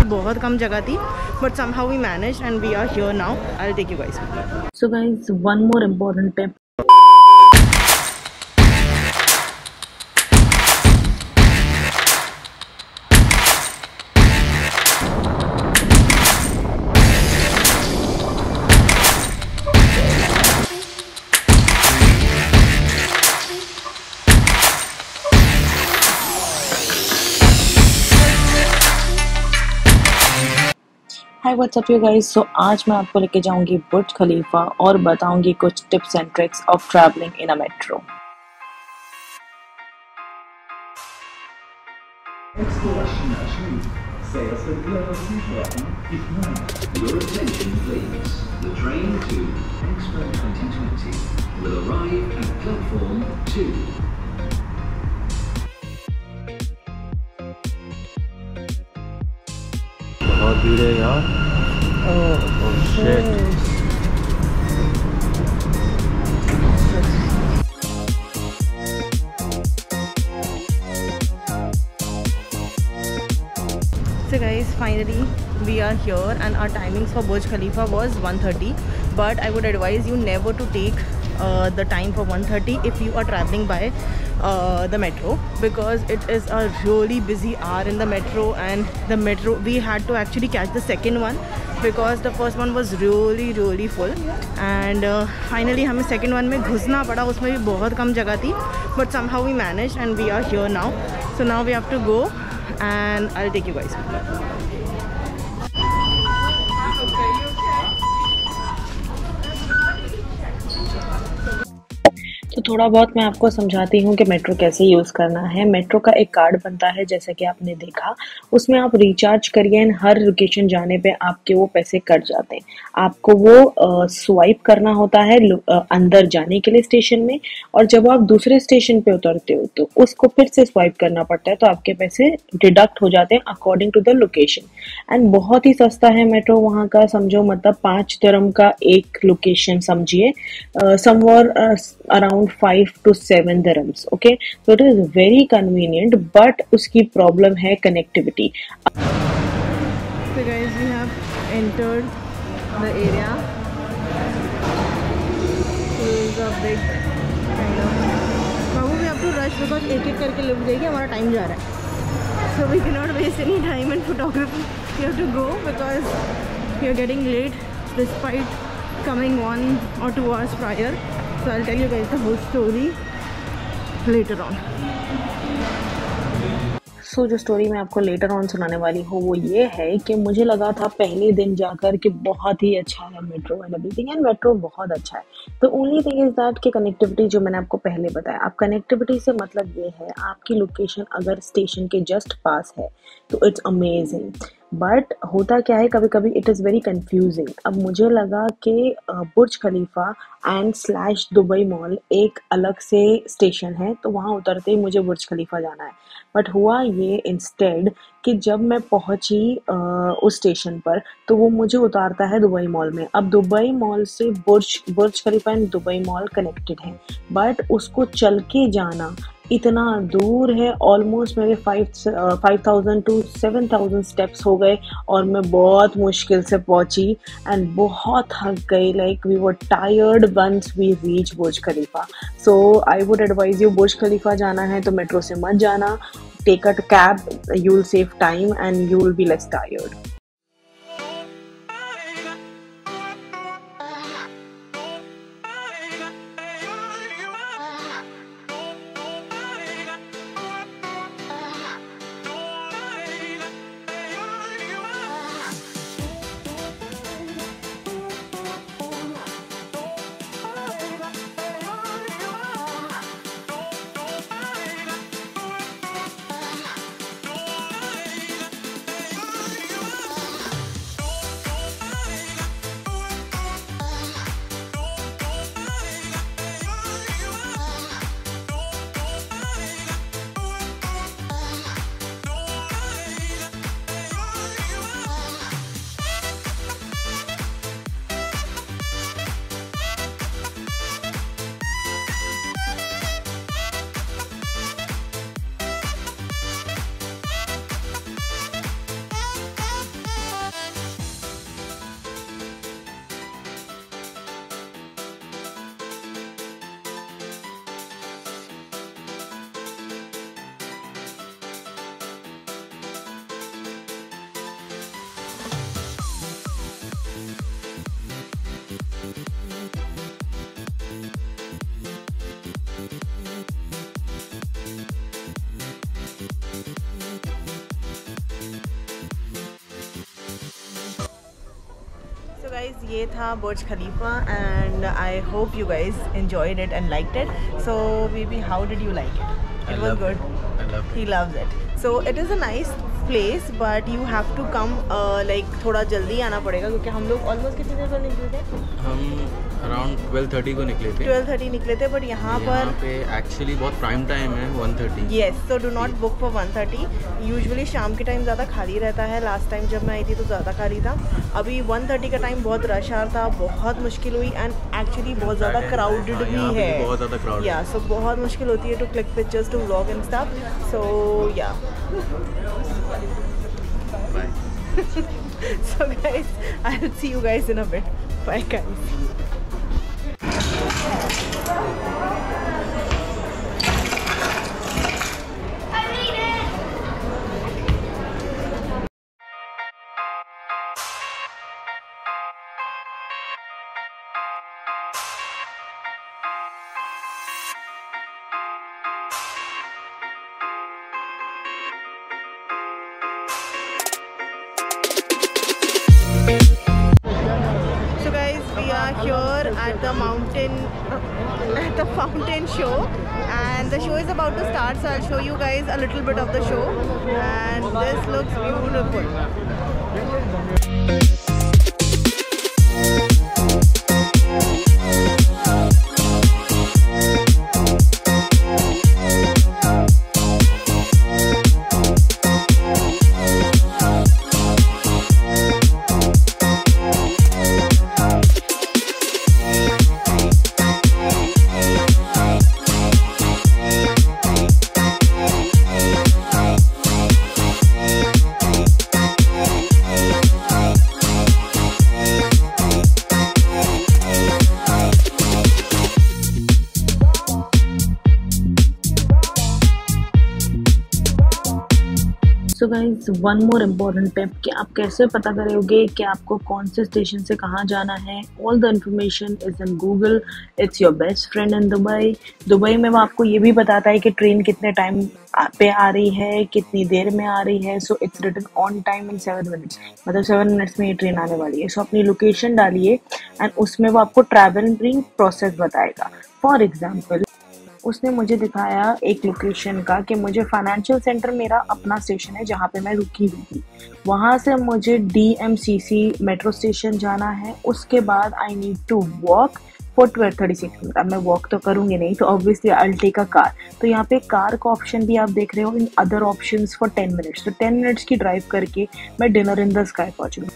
बहुत कम जगह थी, but somehow we managed and we are here now. I'll take you guys. So guys, one more important tip. Hi what's up you guys. So आज मैं आपको लेके जाऊंगी बुर्ज खलीफा और बताऊंगी कुछ tips and tricks of travelling in a metro. Your attention please. The train to Expo 2020 will arrive at platform 2. बहुत भीड़ है यार। Oh shit. So guys, finally we are here and our timings for Burj Khalifa was 1:30, but I would advise you never to take the time for 1:30 if you are traveling by the metro, because it is a really busy hour in the metro. And the metro, we had to actually catch the second one because the first one was really full, and finally हमें second one में घुसना पड़ा। उसमें भी बहुत कम जगह थी, but somehow we managed and we are here now. So now we have to go and I'll take you guys. तो थोड़ा बहुत मैं आपको समझाती हूँ कि मेट्रो कैसे यूज़ करना है। मेट्रो का एक कार्ड बनता है, जैसा कि आपने देखा, उसमें आप रिचार्ज करिए एंड हर लोकेशन जाने पे आपके वो पैसे कट जाते हैं। आपको वो स्वाइप करना होता है अंदर जाने के लिए स्टेशन में, और जब आप दूसरे स्टेशन पे उतरते हो तो उसको फिर से स्वाइप करना पड़ता है, तो आपके पैसे डिडक्ट हो जाते हैं according to the location. And बहुत ही सस्ता है मेट्रो वहाँ का, समझो मतलब 5 दिरहम का एक लोकेशन समझिए, somewhere around 5 to 7 dirhams. Okay, so it is very convenient, but उसकी problem है connectivity. So guys, we have entered the area. So it's a big kind of. Now we have to rush because एक करके lift देगी, हमारा time जा रहा है. So we cannot waste any time in photography. We have to go because we are getting late despite coming 1 or 2 hours prior. So I'll tell you guys the whole story later on. सो जो story मैं आपको later on सुनाने वाली हूँ वो ये है कि मुझे लगा था पहले दिन जाकर कि बहुत ही अच्छा है metro and everything, and metro बहुत अच्छा है। तो ओनली थिंग इज दैट कि कनेक्टिविटी, जो मैंने आपको पहले बताया, आप कनेक्टिविटी से मतलब ये है आपकी लोकेशन अगर स्टेशन के जस्ट पास है तो इट्स अमेजिंग, बट होता क्या है कभी कभी इट इज़ वेरी कंफ्यूजिंग। अब मुझे लगा कि Burj Khalifa and slash Dubai mall एक अलग से स्टेशन है, तो वहाँ उतरते ही मुझे बुर्ज खलीफा जाना है। बट हुआ ये इंस्टेड कि जब मैं पहुंची उस स्टेशन पर तो वो मुझे उतारता है दुबई मॉल में। अब दुबई मॉल से Burj Khalifa and Dubai mall connected है, बट उसको चल के जाना इतना दूर है, ऑलमोस्ट मेरे 5000 to 7000 स्टेप्स हो गए और मैं बहुत मुश्किल से पहुंची एंड बहुत थक गई। Like we were tired once we reach Burj Khalifa. So I would advise you, Burj Khalifa जाना है तो मेट्रो से मत जाना, take a cab, you will save time and you will be less tired. guys, ये था बुर्ज खलीफा and I hope you guys enjoyed it and liked it. So baby, how did you like it? It was good. I loved He loves it. So it is a nice place but you have to come like थोड़ा जल्दी आना पड़ेगा क्योंकि हम लोग almost कितनी देर पर निकले थे? हम अराउंड 12:30 को निकले थे। 12:30 निकले थे बट यहाँ पर पे एक्चुअली बहुत प्राइम टाइम है 1:30। Yes, so do not book for 1:30। Usually शाम के टाइम ज़्यादा खाली रहता है। लास्ट टाइम जब मैं आई थी तो ज़्यादा खाली था। अभी 1:30 का टाइम बहुत रश आ था, बहुत मुश्किल हुई एंड एक्चुअली बहुत ज़्यादा क्राउडेड भी है। बहुत ज़्यादा क्राउड या सो बहुत मुश्किल होती है to click pictures to vlog and stuff. So या so guys, I'll see you guys in a bit. Bye guys. So guys, we are here at the fountain show and the show is about to start, so I'll show you guys a little bit of the show and this looks beautiful. So guys, one more important tip कि आप कैसे पता करोगे कि आपको कौन से station से कहाँ जाना है। All the information is in Google. It's your best friend in Dubai. Dubai में वो आपको ये भी बताता है कि ट्रेन कितने टाइम पे आ रही है, कितनी देर में आ रही है। So it's written on time in 7 minutes, मतलब 7 मिनट्स में ये ट्रेन आने वाली है। सो अपनी लोकेशन डालिए एंड उसमें वो आपको ट्रैवलिंग प्रोसेस बताएगा। फॉर एग्जाम्पल, उसने मुझे दिखाया एक लोकेशन का कि मुझे फाइनेंशियल सेंटर, मेरा अपना स्टेशन है जहाँ पे मैं रुकी हुई थी, वहाँ से मुझे DMCC मेट्रो स्टेशन जाना है। उसके बाद I need to walk for 36 minute. अब मैं वॉक तो करूँगी नहीं, तो obviously I will take a car. तो यहाँ पे कार का ऑप्शन भी आप देख रहे हो, in other options for 10 minutes. तो 10 मिनट्स की ड्राइव करके मैं डिनर इन द स्काई पहुँचूँगी,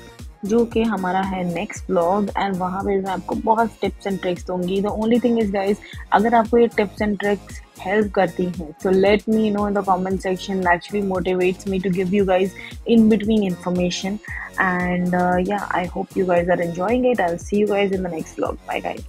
जो कि हमारा है नेक्स्ट व्लॉग। एंड वहाँ पे मैं आपको बहुत टिप्स एंड ट्रिक्स दूंगी। The only thing is guys, अगर आपको ये टिप्स एंड ट्रिक्स हेल्प करती हैं so let me know in the comment section. Actually motivates me to give you guys in between information and yeah, I hope you guys are enjoying it. I'll see you guys in the next vlog. Bye guys.